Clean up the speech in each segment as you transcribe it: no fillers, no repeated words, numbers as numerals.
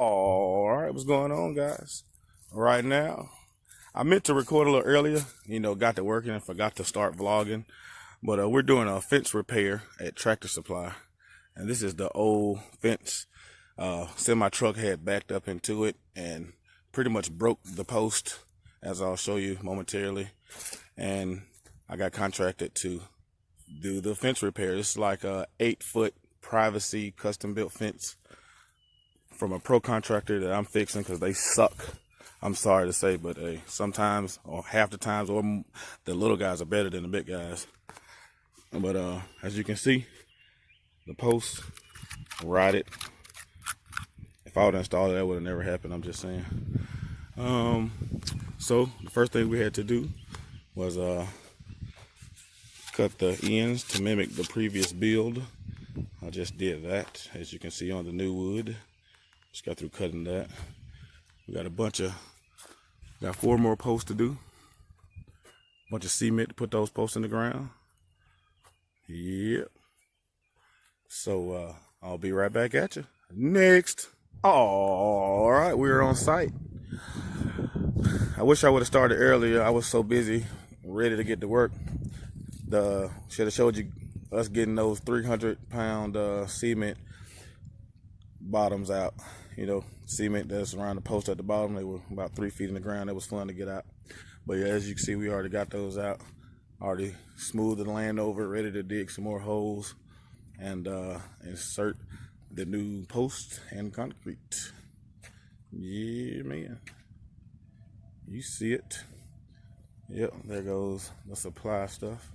All right, what's going on, guys? Right now, I meant to record a little earlier, got to working and forgot to start vlogging. But we're doing a fence repair at Tractor Supply. And this is the old fence. Semi truck had backed up into it and pretty much broke the post, as I'll show you momentarily. And I got contracted to do the fence repair. It's like a 8-foot privacy custom built fence from a pro contractor that I'm fixing because they suck. I'm sorry to say, but sometimes, or half the times, or the little guys are better than the big guys. But as you can see, the post rotted. If I would have installed it, that would have never happened. I'm just saying. So the first thing we had to do was cut the ends to mimic the previous build. I just did that, as you can see on the new wood. Just got through cutting that. We got got 4 more posts to do. Bunch of cement to put those posts in the ground. Yep. So I'll be right back at you. Next. All right, we're on site. I wish I would have started earlier. I was so busy, ready to get to work. Should have showed you us getting those 300-pound cement bottoms out. Cement that's around the post at the bottom. They were about 3 feet in the ground. It was fun to get out. But yeah, as you can see, we already got those out. Already smoothed the land over, ready to dig some more holes and insert the new post and concrete. Yeah, man. You see it. Yep, there goes the supply stuff.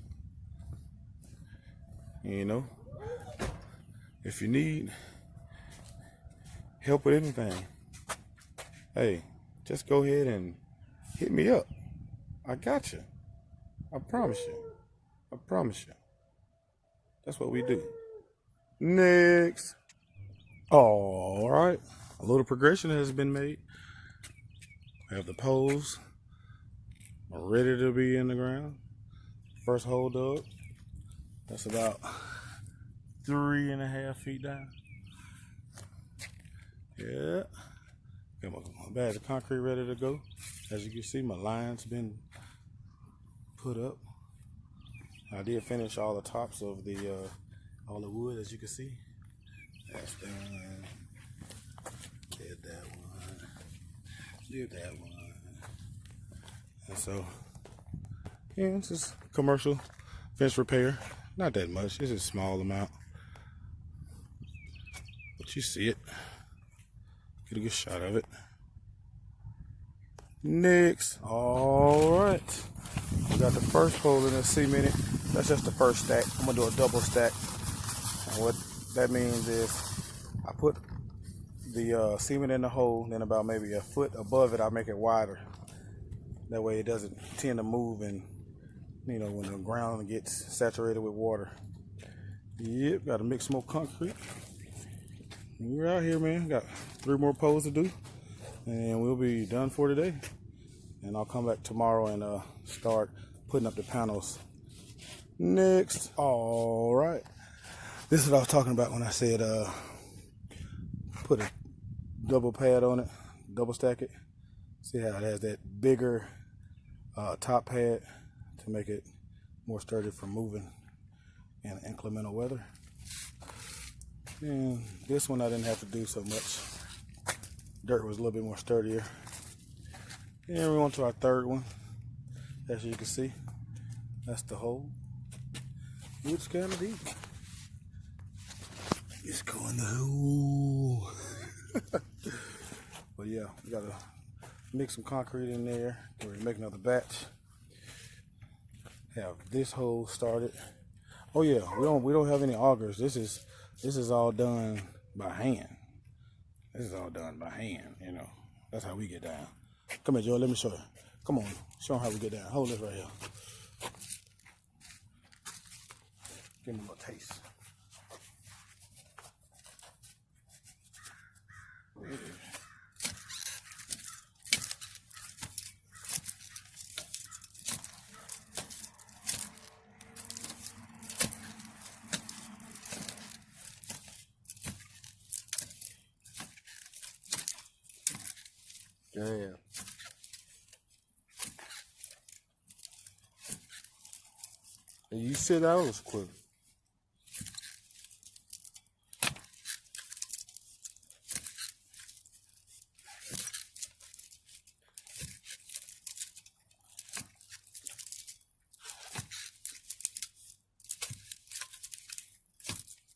If you need help with anything, hey, just go ahead and hit me up. I got you. I promise you. I promise you. That's what we do. Next. All right. A little progression has been made. We have the poles ready to be in the ground. First hole dug. That's about 3.5 feet down. Yeah. Got my bags of concrete ready to go. As you can see, my line's been put up. I did finish all the tops of all the wood, as you can see. That's done. Did that one. Did that one. And so, yeah, it's just commercial fence repair. Not that much. It's a small amount. But you see it. Get a good shot of it. Next. All right. We got the first hole in the cemented. That's just the first stack. I'm going to do a double stack. And what that means is I put the cement in the hole, then about maybe a foot above it, I make it wider. That way it doesn't tend to move and, when the ground gets saturated with water. Yep, got to mix more concrete. We're out here, man. Got 3 more poles to do, and we'll be done for today. And I'll come back tomorrow and start putting up the panels. Next. All right. This is what I was talking about when I said put a double pad on it, double stack it. See how it has that bigger top pad to make it more sturdy for moving in inclement weather. And this one I didn't have to do so much. Dirt was a little bit more sturdier. And we went to our third one. As you can see, that's the hole. It's kind of deep. Let's go in the hole. But yeah, we gotta mix some concrete in there. We're gonna make another batch. Have this hole started. Oh yeah, we don't have any augers. This is all done by hand. This is all done by hand, That's how we get down. Come here, Joe, let me show you. Come on, show them how we get down. Hold this right here. Give me a little taste. Damn. And you said that was quick.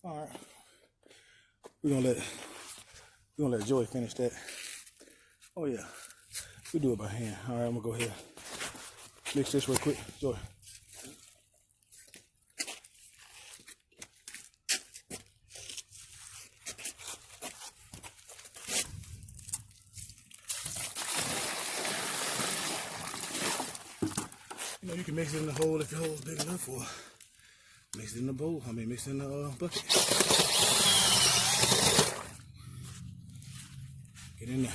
All right, we're gonna let Joey finish that. Oh yeah, we do it by hand. All right, I'm gonna go ahead mix this real quick, Joey. You know, you can mix it in the hole if your hole's big enough, or mix it in the bowl. Mix it in the bucket. Get in there.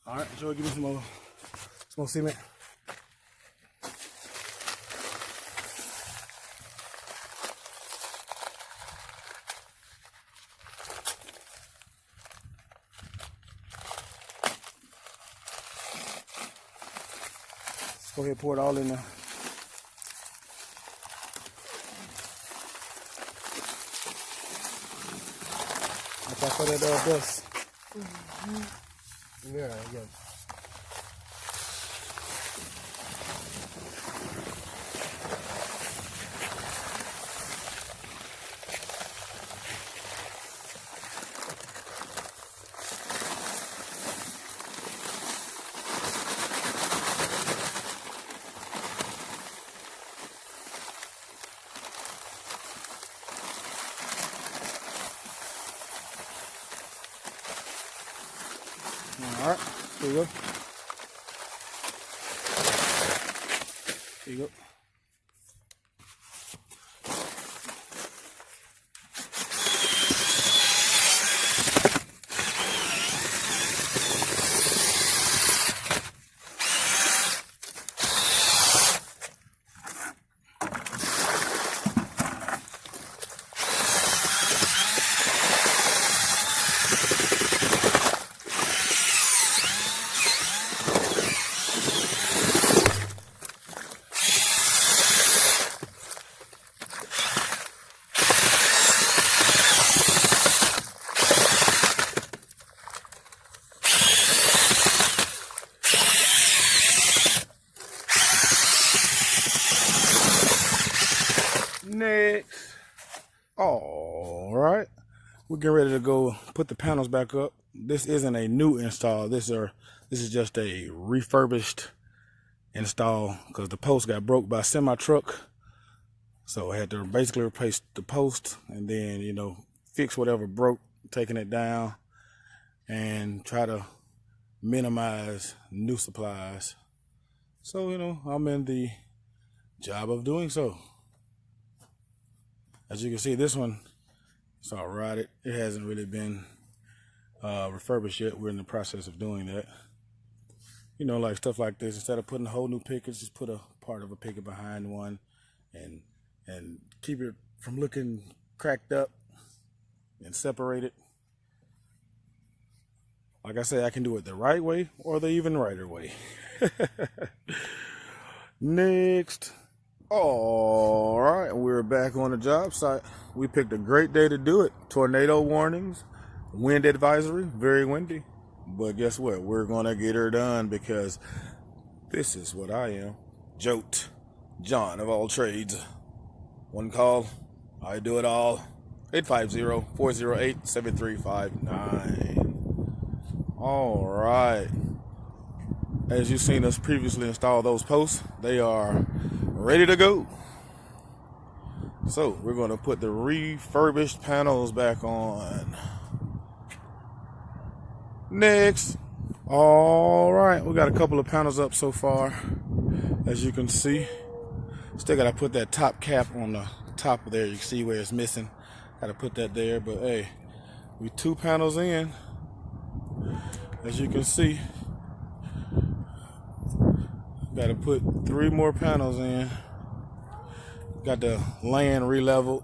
All right, Joey, give me some more cement. Let's go ahead and pour it all in there. Watch out for that dust. Yeah, yeah. All right, here you go. Here you go. Next. All right, we're getting ready to go put the panels back up. This isn't a new install. This is just a refurbished install because the post got broke by a semi truck. So I had to basically replace the post and then, you know, fix whatever broke, taking it down and try to minimize new supplies. So, you know, I'm in the job of doing so. As you can see, this one, it's all rotted. It hasn't really been refurbished yet. We're in the process of doing that. You know, like stuff like this, instead of putting a whole new picket, just put a part of a picket behind one and keep it from looking cracked up and separate it. Like I say, I can do it the right way or the even righter way. Next. All right, we're back on the job site. We picked a great day to do it. Tornado warnings, wind advisory, very windy. But guess what? We're gonna get her done because this is what I am. Jote, John of all trades. One call, I do it all. 850-408-7359. All right. As you've seen us previously install those posts, they are ready to go. So we're going to put the refurbished panels back on. Next. All right, we got a couple of panels up so far. as you can see. Still gotta put that top cap on the top of there. You can see where it's missing. Gotta put that there, but hey, we 2 panels in, as you can see. Gotta put 3 more panels in. Got the land re-leveled.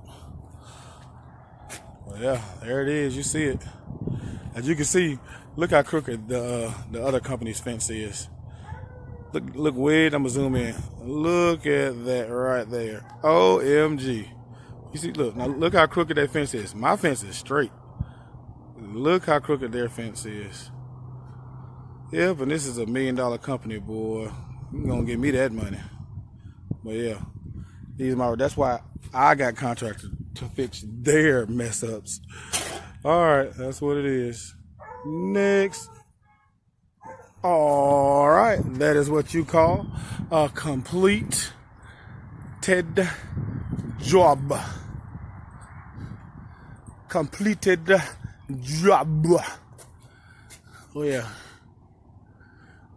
Well, yeah, there it is. You see it. As you can see, look how crooked the other company's fence is. Look way. I'm gonna zoom in. Look at that right there. OMG. You see, look now. Look how crooked that fence is. My fence is straight. Look how crooked their fence is. Yep, and this is $1 million company, boy. You gonna give me that money. But yeah. That's why I got contracted to fix their mess ups. All right, that's what it is. Next. All right, that is what you call a completed job. Completed job. Oh yeah,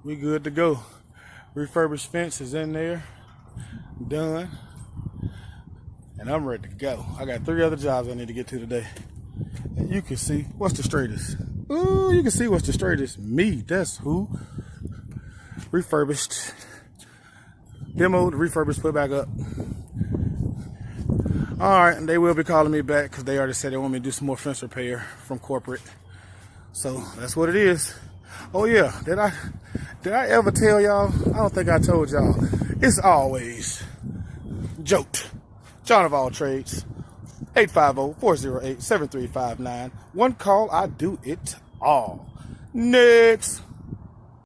we good to go. Refurbished fence is in there, done. And I'm ready to go. I got 3 other jobs I need to get to today. And you can see what's the straightest. Ooh, you can see what's the straightest. Me, that's who. Refurbished. Demoed, refurbished, put back up. Alright, and they will be calling me back because they already said they want me to do some more fence repair from corporate. So that's what it is. Oh yeah, did I ever tell y'all? I don't think I told y'all. It's always joked. John of all trades, 850-408-7359. One call, I do it all. Next.